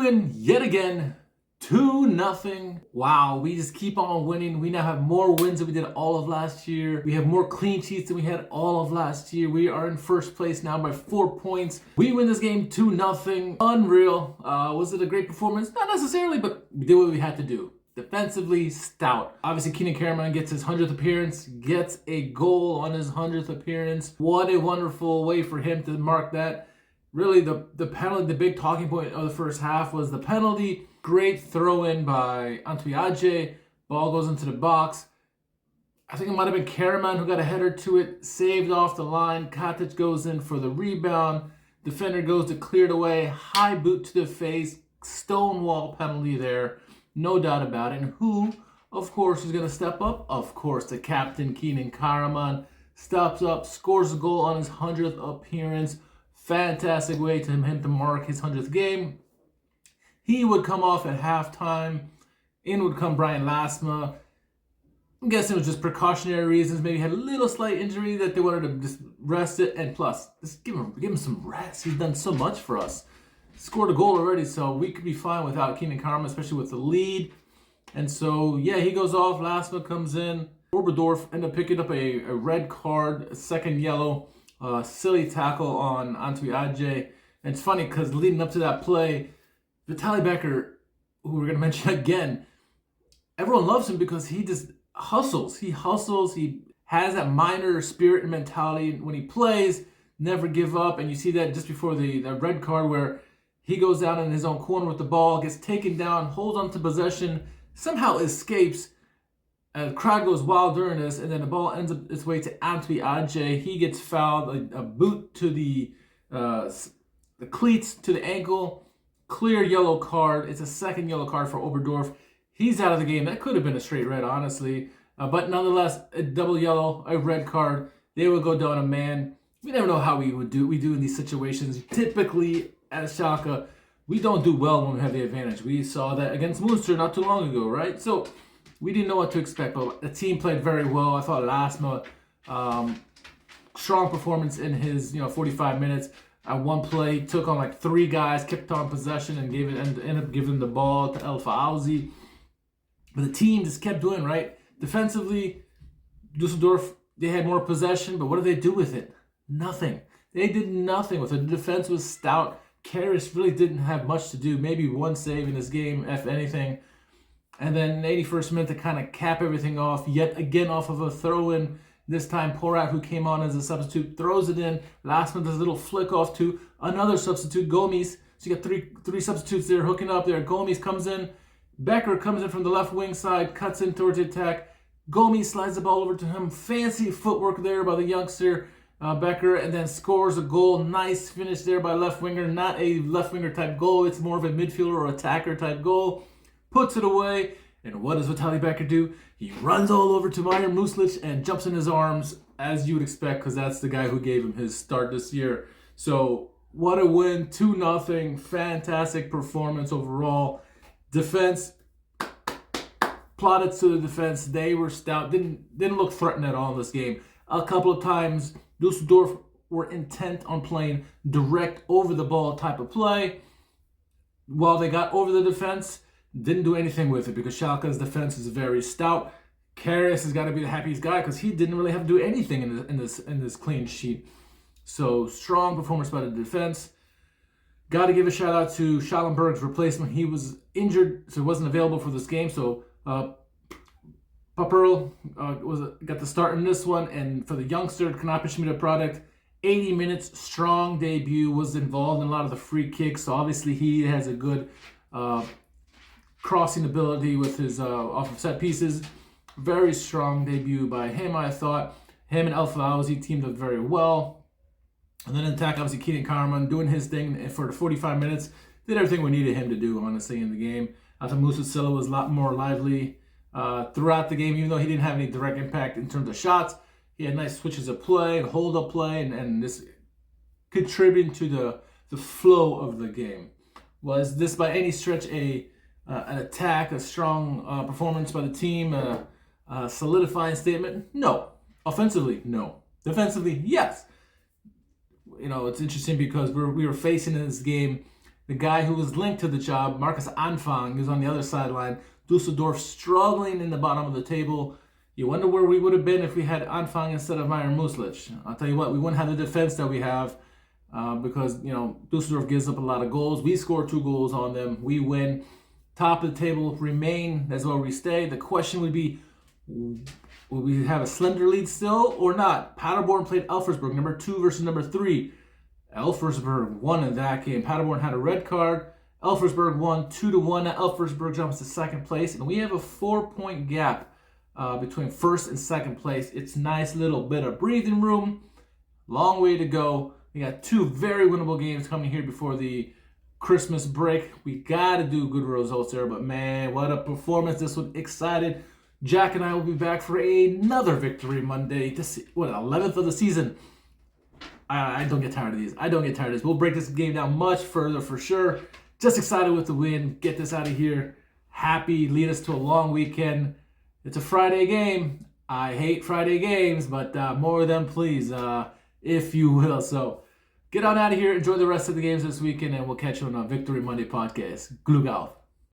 win yet again, 2-0. Wow, we just keep on winning. We now have more wins than we did all of last year. We have more clean sheets than we had all of last year. We are in first place now by 4 points. We win this game 2-0. Unreal. Was it a great performance? Not necessarily, but we did what we had to do. Defensively stout. Obviously, Kenan Karaman gets his 100th appearance, gets a goal on his 100th appearance. What a wonderful way for him to mark that. Really, the penalty, the big talking point of the first half was the penalty. Great throw in by Antwi. Ball goes into the box. I think it might have been Karaman who got a header to it, saved off the line. Katic goes in for the rebound. Defender goes to clear it away. High boot to the face. Stonewall penalty there. No doubt about it. And who, of course, is going to step up? Of course, the captain, Kenan Karaman, steps up, scores a goal on his 100th appearance. Fantastic way to him to mark his 100th game. He would come off at halftime. In would come Brian Lasma. I'm guessing it was just precautionary reasons. Maybe had a little slight injury that they wanted to just rest it. And plus, just give him some rest. He's done so much for us. Scored a goal already, so we could be fine without Kenan Karaman, especially with the lead. And so, yeah, he goes off. Lasma comes in. Oberdorf ended up picking up a red card, a second yellow. Silly tackle on Antwi. And it's funny because leading up to that play, Vitalie Becker, who we're going to mention again, everyone loves him because he just hustles. He hustles. He has that miner spirit and mentality when he plays, never give up. And you see that just before the red card where he goes down in his own corner with the ball, gets taken down, holds on to possession, somehow escapes. The crowd goes wild during this, and then the ball ends up its way to Antwi. He gets fouled, a boot to the cleats, to the ankle. Clear yellow card. It's a second yellow card for Oberdorf. He's out of the game. That could have been a straight red, honestly. But nonetheless, a double yellow, a red card. They would go down a man. We never know how we do in these situations. Typically, at Schalke, we don't do well when we have the advantage. We saw that against Munster not too long ago, right? So we didn't know what to expect, but the team played very well. I thought Lasma, strong performance in his 45 minutes. At one play, took on like 3 guys, kept on possession, and ended up giving the ball to El Fauzi. But the team just kept doing right. Defensively, Düsseldorf, they had more possession, but what did they do with it? Nothing. They did nothing with it. The defense was stout. Karras really didn't have much to do. Maybe one save in this game, if anything. And then 81st minute to kind of cap everything off, yet again off of a throw-in. This time, Porat, who came on as a substitute, throws it in. Last one does a little flick off to another substitute, Gomes. So you got three substitutes there hooking up there. Gomes comes in. Becker comes in from the left wing side, cuts in towards the attack. Gomes slides the ball over to him. Fancy footwork there by the youngster, Becker, and then scores a goal. Nice finish there by left winger. Not a left winger type goal. It's more of a midfielder or attacker type goal. Puts it away. And what does Vitalie Becker do? He runs all over to Meyer Muslich and jumps in his arms, as you would expect, because that's the guy who gave him his start this year. So, what a win. 2-0. Fantastic performance overall. Defense, plaudits to the defense. They were stout. Didn't look threatened at all in this game. A couple of times, Düsseldorf were intent on playing direct over the ball type of play. While they got over the defense, didn't do anything with it because Schalke's defense is very stout. Karras has got to be the happiest guy because he didn't really have to do anything in this clean sheet. So strong performance by the defense. Got to give a shout out to Schallenberg's replacement. He was injured, so he wasn't available for this game. So Paperl got the start in this one, and for the youngster Knappschmidt product, 80 minutes, strong debut. Was involved in a lot of the free kicks. So obviously he has a good crossing ability with his off of set pieces. Very strong debut by him, I thought. Him and El Fauzi teamed up very well. And then in attack, obviously, Kenan Karaman doing his thing for the 45 minutes. Did everything we needed him to do, honestly, in the game. I thought Musa Silla was a lot more lively throughout the game, even though he didn't have any direct impact in terms of shots. He had nice switches of play and hold-up play, and this contributing to the flow of the game. Was this by any stretch an attack, a strong performance by the team, a solidifying statement? No. Offensively, no. Defensively, yes. It's interesting because we were facing in this game the guy who was linked to the job, Marcus Anfang, who's on the other sideline. Düsseldorf struggling in the bottom of the table. You wonder where we would have been if we had Anfang instead of Myron Muslic. I'll tell you what, we wouldn't have the defense that we have because, Düsseldorf gives up a lot of goals. We score 2 goals on them. We win. Top of the table, remain. That's where we stay. The question would be, will we have a slender lead still or not? Paderborn played Elversberg, number 2 versus number 3. Elversberg won in that game. Paderborn had a red card. Elversberg won 2-1. Elversberg jumps to second place, and we have a 4-point gap between first and second place. It's nice little bit of breathing room. Long way to go. We got 2 very winnable games coming here before the Christmas break. We got to do good results there, but man, what a performance. This one, excited. Jack and I will be back for another Victory Monday. This, 11th of the season. I don't get tired of these. We'll break this game down much further for sure. Just excited with the win. Get this out of here. Happy. Lead us to a long weekend. It's a Friday game. I hate Friday games, but more of them, please, if you will. So get on out of here. Enjoy the rest of the games this weekend, and we'll catch you on a Victory Monday podcast. Glück auf.